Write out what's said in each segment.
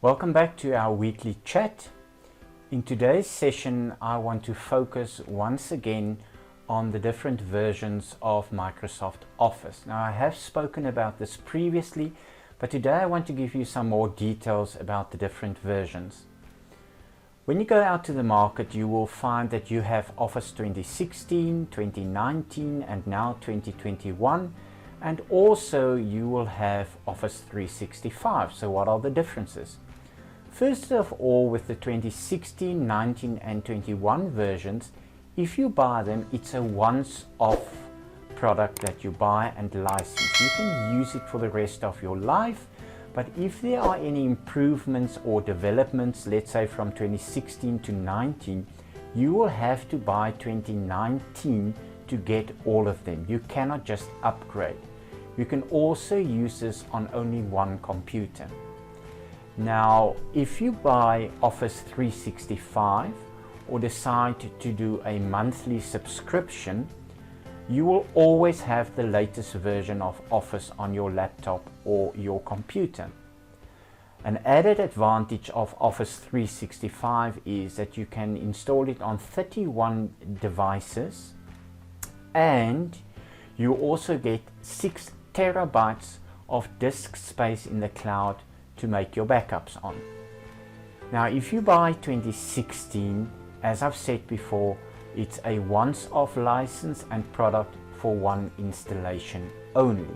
Welcome back to our weekly chat. In today's session, I want to focus once again on the different versions of Microsoft Office. Now, I have spoken about this previously, but today I want to give you some more details about the different versions. When you go out to the market, you will find that you have Office 2016, 2019, and now 2021, and also you will have Office 365. So what are the differences? First of all, with the 2016, 19, and 21 versions, if you buy them, it's a once-off product that you buy and license. You can use it for the rest of your life, but if there are any improvements or developments, let's say from 2016 to 19, you will have to buy 2019 to get all of them. You cannot just upgrade. You can also use this on only one computer. Now, if you buy Office 365 or decide to do a monthly subscription, you will always have the latest version of Office on your laptop or your computer. An added advantage of Office 365 is that you can install it on 31 devices, and you also get 6 terabytes of disk space in the cloud to make your backups on. Now, if you buy 2016, as I've said before, it's a once-off license and product for one installation only.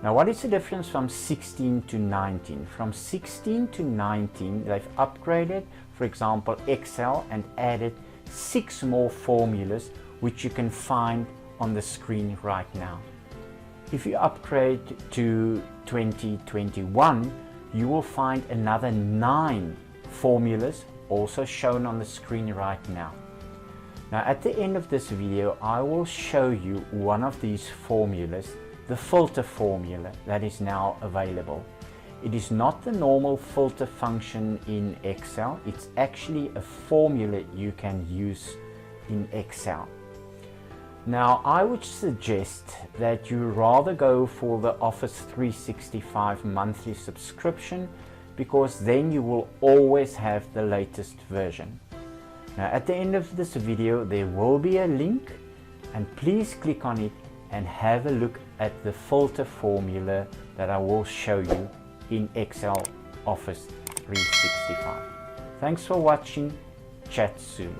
Now, what is the difference from 16 to 19? From 16 to 19, they've upgraded, for example, Excel and added 6 more formulas, which you can find on the screen right now. If you upgrade to 2021, you will find another 9 formulas also shown on the screen right now. Now, at the end of this video, I will show you one of these formulas, the filter formula that is now available. It is not the normal filter function in Excel. It's actually a formula you can use in Excel. Now, I would suggest that you rather go for the Office 365 monthly subscription, because then you will always have the latest version. Now, at the end of this video, there will be a link, and please click on it and have a look at the filter formula that I will show you in Excel Office 365. Thanks for watching. Chat soon.